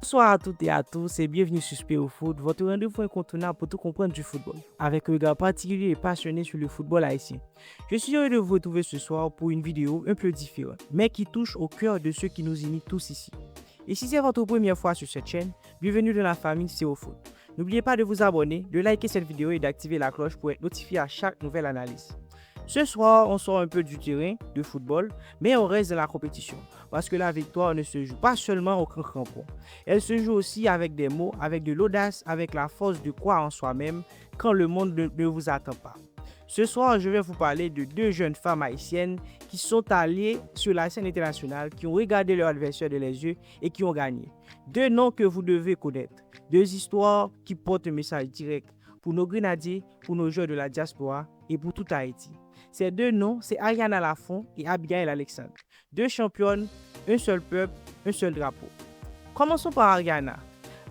Bonsoir à toutes et à tous et bienvenue sur Spéo Foot, votre rendez-vous incontournable pour tout comprendre du football, avec un regard particulier et passionné sur le football haïtien. Je suis heureux de vous retrouver ce soir pour une vidéo un peu différente, mais qui touche au cœur de ceux qui nous unissent tous ici. Et si c'est votre première fois sur cette chaîne, bienvenue dans la famille Spéo Foot. N'oubliez pas de vous abonner, de liker cette vidéo et d'activer la cloche pour être notifié à chaque nouvelle analyse. Ce soir, on sort un peu du terrain de football, mais on reste dans la compétition. Parce que la victoire ne se joue pas seulement au crampon. Elle se joue aussi avec des mots, avec de l'audace, avec la force de croire en soi-même quand le monde ne vous attend pas. Ce soir, je vais vous parler de deux jeunes femmes haïtiennes qui sont allées sur la scène internationale, qui ont regardé leur adversaire dans les yeux et qui ont gagné. Deux noms que vous devez connaître. Deux histoires qui portent un message direct pour nos grenadiers, pour nos joueurs de la diaspora et pour tout Haïti. Ces deux noms, c'est Ariana Lafont et Abigail Alexandre. Deux championnes, un seul peuple, un seul drapeau. Commençons par Ariana.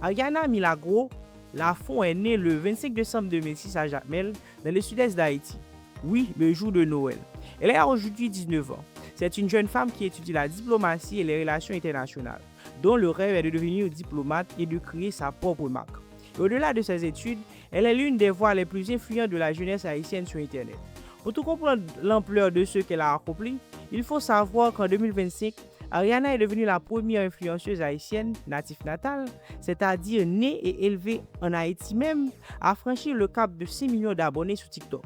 Ariana Milagro Lafont est née le 25 décembre 2006 à Jacmel, dans le sud-est d'Haïti. Oui, le jour de Noël. Elle a aujourd'hui 19 ans. C'est une jeune femme qui étudie la diplomatie et les relations internationales, dont le rêve est de devenir diplomate et de créer sa propre marque. Et au-delà de ses études, elle est l'une des voix les plus influentes de la jeunesse haïtienne sur Internet. Pour tout comprendre l'ampleur de ce qu'elle a accompli, il faut savoir qu'en 2025, Ariana est devenue la première influenceuse haïtienne natif natale, c'est-à-dire née et élevée en Haïti même, à franchir le cap de 6 millions d'abonnés sur TikTok,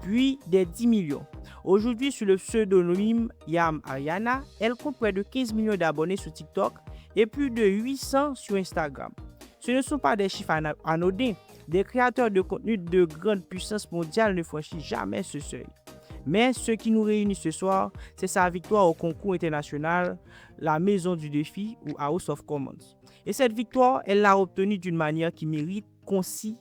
puis des 10 millions. Aujourd'hui, sous le pseudonyme Yam Ariana, elle compte près de 15 millions d'abonnés sur TikTok et plus de 800 sur Instagram. Ce ne sont pas des chiffres anodins. Des créateurs de contenu de grande puissance mondiale ne franchissent jamais ce seuil. Mais ce qui nous réunit ce soir, c'est sa victoire au concours international, la Maison du Défi ou House of Commons. Et cette victoire, elle l'a obtenue d'une manière qui mérite qu'on s'y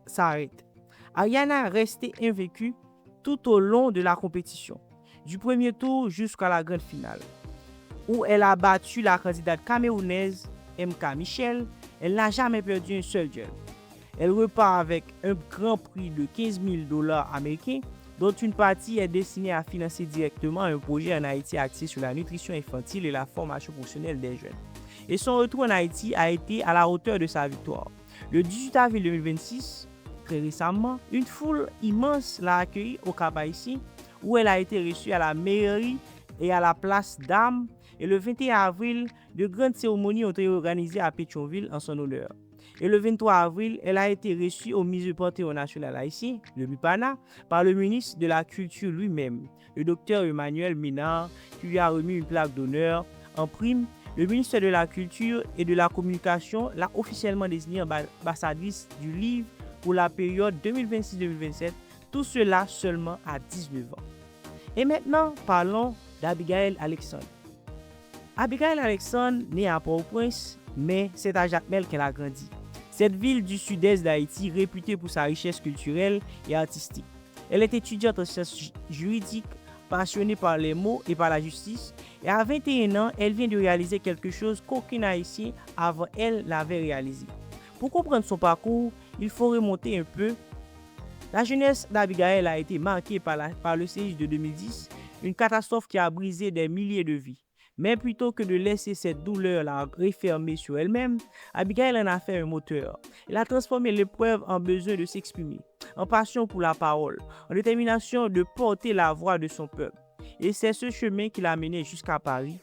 s'arrête. Ariana est restée invaincue tout au long de la compétition, du premier tour jusqu'à la grande finale, où elle a battu la candidate camerounaise MK Michel. Elle n'a jamais perdu un seul duel. Elle repart avec un grand prix de 15 000 dollars américains, dont une partie est destinée à financer directement un projet en Haïti axé sur la nutrition infantile et la formation professionnelle des jeunes. Et son retour en Haïti a été à la hauteur de sa victoire. Le 18 avril 2026, très récemment, une foule immense l'a accueillie au Cap-Haïtien, où elle a été reçue à la mairie et à la place d'Armes. Et le 21 avril, de grandes cérémonies ont été organisées à Pétionville en son honneur. Et le 23 avril, elle a été reçue au musée Panthéon national haïtien, le MUPANA, par le ministre de la Culture lui-même, le docteur Emmanuel Ménard, qui lui a remis une plaque d'honneur. En prime, le ministre de la Culture et de la Communication l'a officiellement désignée ambassadrice du livre pour la période 2026-2027, tout cela seulement à 19 ans. Et maintenant, parlons d'Abigail Alexandre. Abigail Alexandre, née à Port-au-Prince, mais c'est à Jacmel qu'elle a grandi. Cette ville du sud-est d'Haïti, réputée pour sa richesse culturelle et artistique. Elle est étudiante en sciences juridiques, passionnée par les mots et par la justice, et à 21 ans, elle vient de réaliser quelque chose qu'aucun Haïtien avant elle n'avait réalisé. Pour comprendre son parcours, il faut remonter un peu. La jeunesse d'Abigail a été marquée par le séisme de 2010, une catastrophe qui a brisé des milliers de vies. Mais plutôt que de laisser cette douleur la refermer sur elle-même, Abigail en a fait un moteur. Elle a transformé l'épreuve en besoin de s'exprimer, en passion pour la parole, en détermination de porter la voix de son peuple. Et c'est ce chemin qui l'a menée jusqu'à Paris,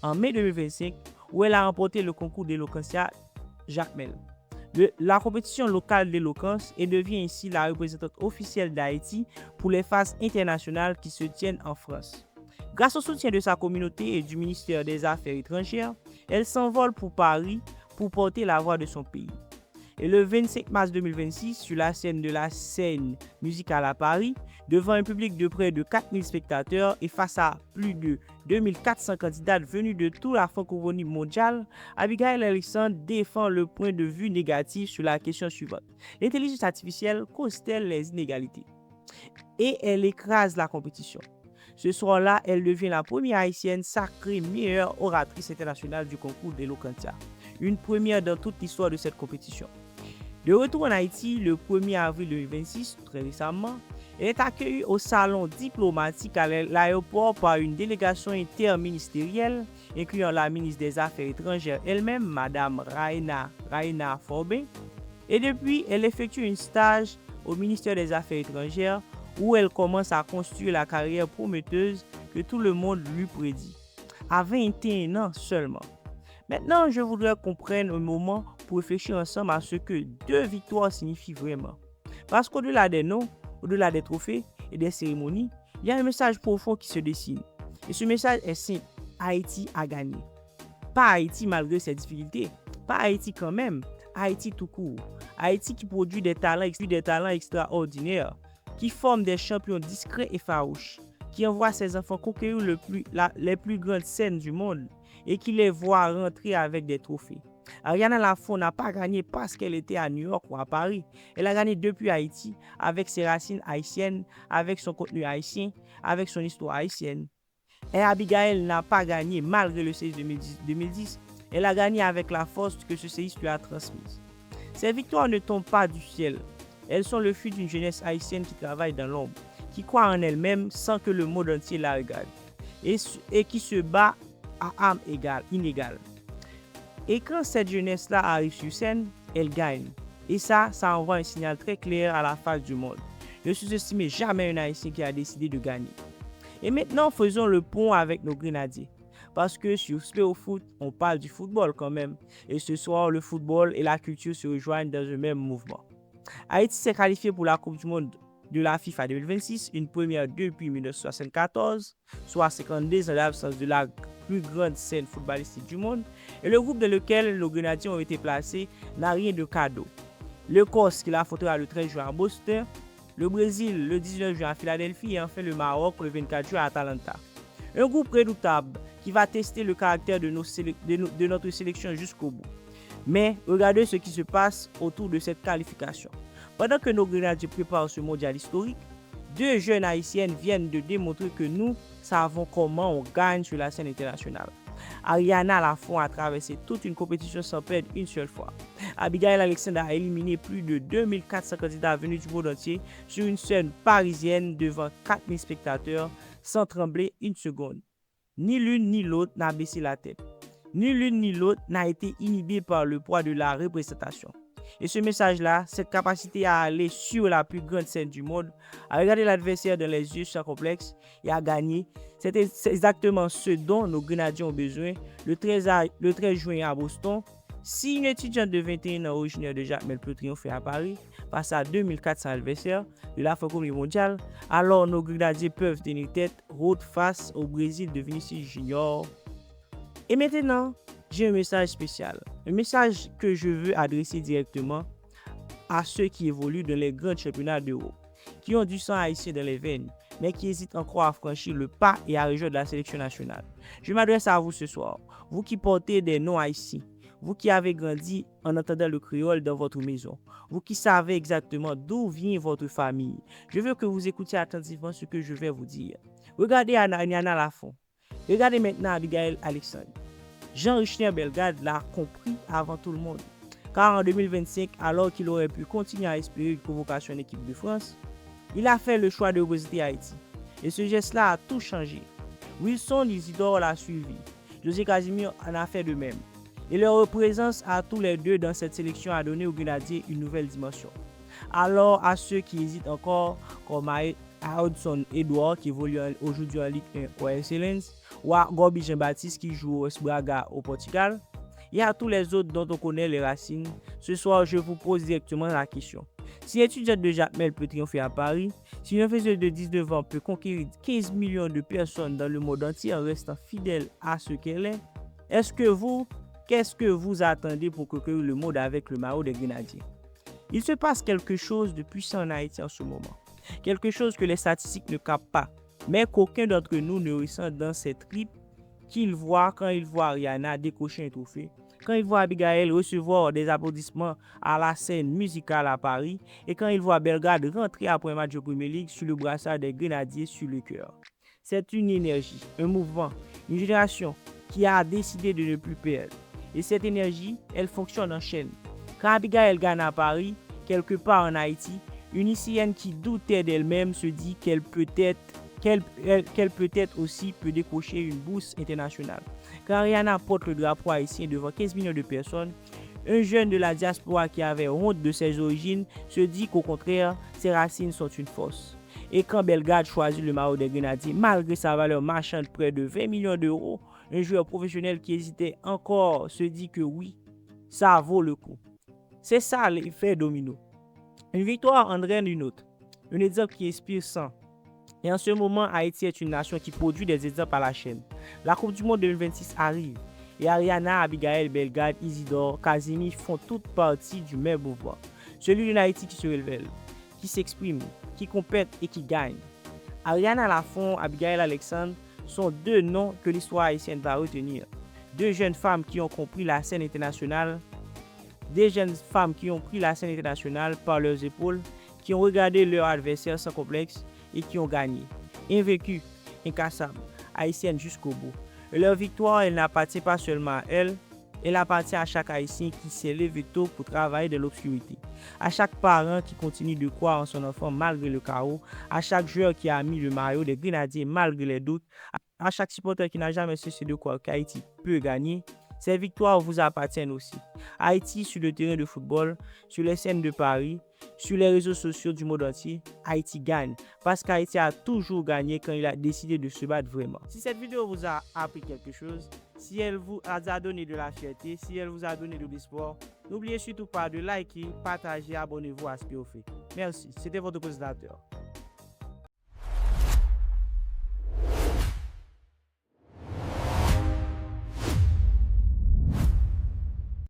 en mai 2025, où elle a remporté le concours d'éloquentia Jacmel, la compétition locale d'éloquence, et devient ainsi la représentante officielle d'Haïti pour les phases internationales qui se tiennent en France. Grâce au soutien de sa communauté et du ministère des Affaires étrangères, elle s'envole pour Paris pour porter la voix de son pays. Et le 25 mars 2026, sur la scène de la scène musicale à Paris, devant un public de près de 4000 spectateurs et face à plus de 2400 candidats venus de toute la francophonie mondiale, Abigail Alexandre défend le point de vue négatif sur la question suivante. L'intelligence artificielle cause-t-elle les inégalités? Et elle écrase la compétition. Ce soir-là, elle devient la première haïtienne sacrée meilleure oratrice internationale du concours d'éloquentia. Une première dans toute l'histoire de cette compétition. De retour en Haïti le 1er avril 2026, très récemment, Elle est accueillie au salon diplomatique à l'aéroport par une délégation interministérielle, incluant la ministre des Affaires étrangères elle-même, Madame Raina Forbe. Et depuis, elle effectue un stage au ministère des Affaires étrangères où elle commence à construire la carrière prometteuse que tout le monde lui prédit. À 21 ans seulement. Maintenant, je voudrais qu'on prenne un moment pour réfléchir ensemble à ce que 2 victoires signifient vraiment. Parce qu'au-delà des noms, au-delà des trophées et des cérémonies, il y a un message profond qui se dessine. Et ce message est simple. Haïti a gagné. Pas Haïti malgré ses difficultés. Pas Haïti quand même. Haïti tout court. Haïti qui produit des talents extraordinaires, qui forme des champions discrets et farouches, qui envoie ses enfants conquérir les plus grandes scènes du monde et qui les voit rentrer avec des trophées. Ariana Lafont n'a pas gagné parce qu'elle était à New York ou à Paris. Elle a gagné depuis Haïti, avec ses racines haïtiennes, avec son contenu haïtien, avec son histoire haïtienne. Et Abigail n'a pas gagné malgré le séisme 2010. Elle a gagné avec la force que ce séisme lui a transmise. Ces victoires ne tombent pas du ciel. Elles sont le fruit d'une jeunesse haïtienne qui travaille dans l'ombre, qui croit en elle-même sans que le monde entier la regarde, et qui se bat à armes inégales. Et quand cette jeunesse-là arrive sur scène, elle gagne. Et ça envoie un signal très clair à la face du monde. Ne sous-estimez jamais un Haïtien qui a décidé de gagner. Et maintenant, faisons le pont avec nos grenadiers. Parce que sur Spéo Foot, on parle du football quand même. Et ce soir, le football et la culture se rejoignent dans un même mouvement. Haïti s'est qualifié pour la Coupe du Monde de la FIFA 2026, une première depuis 1974, soit 52 ans d'absence de la plus grande scène footballistique du monde. Et le groupe dans lequel nos grenadiers ont été placés n'a rien de cadeau. L'Écosse qui l'affrontera le 13 juin à Boston, le Brésil le 19 juin à Philadelphie et enfin le Maroc le 24 juin à Atalanta. Un groupe redoutable qui va tester le caractère de notre sélection jusqu'au bout. Mais regardez ce qui se passe autour de cette qualification. Pendant que nos grenadiers préparent ce mondial historique, 2 jeunes haïtiennes viennent de démontrer que nous savons comment on gagne sur la scène internationale. Ariana Lafont a traversé toute une compétition sans perdre une seule fois. Abigail Alexander a éliminé plus de 2400 candidats venus du monde entier sur une scène parisienne devant 4000 spectateurs sans trembler une seconde. Ni l'une ni l'autre n'a baissé la tête. Ni l'une ni l'autre n'a été inhibée par le poids de la représentation. Et ce message-là, cette capacité à aller sur la plus grande scène du monde, à regarder l'adversaire dans les yeux sans complexe et à gagner, c'est exactement ce dont nos grenadiers ont besoin le 13 juin à Boston. Si une étudiante de 21 ans originaire de Jacmel peut triompher à Paris face à 2400 adversaires de la Francophonie mondiale, alors nos grenadiers peuvent tenir tête haute face au Brésil de Vinicius Junior. Et maintenant, j'ai un message spécial. Un message que je veux adresser directement à ceux qui évoluent dans les grands championnats d'Europe, qui ont du sang haïtien dans les veines, mais qui hésitent encore à franchir le pas et à rejoindre la sélection nationale. Je m'adresse à vous ce soir, vous qui portez des noms haïtiens, vous qui avez grandi en entendant le créole dans votre maison, vous qui savez exactement d'où vient votre famille. Je veux que vous écoutiez attentivement ce que je vais vous dire. Regardez Ariana Lafont. Regardez maintenant Abigail Alexander. Jean Richner Bellegarde l'a compris avant tout le monde. Car en 2025, alors qu'il aurait pu continuer à espérer une convocation en équipe de France, il a fait le choix de représenter Haïti. Et ce geste-là a tout changé. Wilson Isidore l'a suivi. José Casimir en a fait de même. Et leur présence à tous les deux dans cette sélection a donné aux Grenadiers une nouvelle dimension. Alors à ceux qui hésitent encore, comme à Hudson Edouard qui évolue aujourd'hui en Ligue 1 au FC Lens, ou à Gorby Jean-Baptiste qui joue au Braga au Portugal, et à tous les autres dont on connaît les racines, ce soir je vous pose directement la question. Si l'étudiante de Jacmel peut triompher à Paris, si une infirmière de 19 ans peut conquérir 15 millions de personnes dans le monde entier en restant fidèle à ce qu'elle est, qu'est-ce que vous attendez pour conquérir le monde avec le maillot des Grenadiers? Il se passe quelque chose de puissant en Haïti en ce moment. Quelque chose que les statistiques ne captent pas, mais qu'aucun d'entre nous ne ressent dans cette tripes qu'il voit quand il voit Ariana décocher un trophée, quand il voit Abigail recevoir des applaudissements à la scène musicale à Paris, et quand il voit Bellegarde rentrer après un match de Premier League sur le brassard des Grenadiers sur le cœur. C'est une énergie, un mouvement, une génération qui a décidé de ne plus perdre. Et cette énergie, elle fonctionne en chaîne. Quand Abigail gagne à Paris, quelque part en Haïti, Une Haïtienne qui doutait d'elle-même se dit qu'elle peut-être aussi peut décrocher une bourse internationale. Quand Ariana porte le drapeau haïtien devant 15 millions de personnes, un jeune de la diaspora qui avait honte de ses origines se dit qu'au contraire, ses racines sont une force. Et quand Belgrade choisit le maillot des Grenadiers, malgré sa valeur marchande près de 20 millions d'euros, un joueur professionnel qui hésitait encore se dit que oui, ça vaut le coup. C'est ça l'effet domino. Une victoire entraîne une autre. Un exemple qui inspire 100. Et en ce moment, Haïti est une nation qui produit des exemples à la chaîne. La Coupe du Monde 2026 arrive. Et Ariana, Abigail, Belgrade, Isidore, Kazimi font toutes partie du même mouvement. Celui d'une Haïti qui se révèle, qui s'exprime, qui compète et qui gagne. Ariana Lafont, Abigail Alexandre sont deux noms que l'histoire haïtienne va retenir. Deux jeunes femmes qui ont compris la scène internationale. Des jeunes femmes qui ont pris la scène internationale par leurs épaules, qui ont regardé leur adversaire sans complexe et qui ont gagné. Invaincues, incassables, haïtiennes jusqu'au bout. Et leur victoire, elle n'appartient pas seulement à elles, elle appartient à chaque Haïtien qui s'est levé tôt pour travailler dans l'obscurité. À chaque parent qui continue de croire en son enfant malgré le chaos. À chaque joueur qui a mis le maillot des Grenadiers malgré les doutes. À chaque supporter qui n'a jamais cessé de croire qu'Haïti peut gagner. Ces victoires vous appartiennent aussi. Haïti sur le terrain de football, sur les scènes de Paris, sur les réseaux sociaux du monde entier, Haïti gagne. Parce qu'Haïti a toujours gagné quand il a décidé de se battre vraiment. Si cette vidéo vous a appris quelque chose, si elle vous a donné de la fierté, si elle vous a donné de l'espoir, n'oubliez surtout pas de liker, partager, abonnez-vous à Spio Fait. Merci, c'était votre présentateur.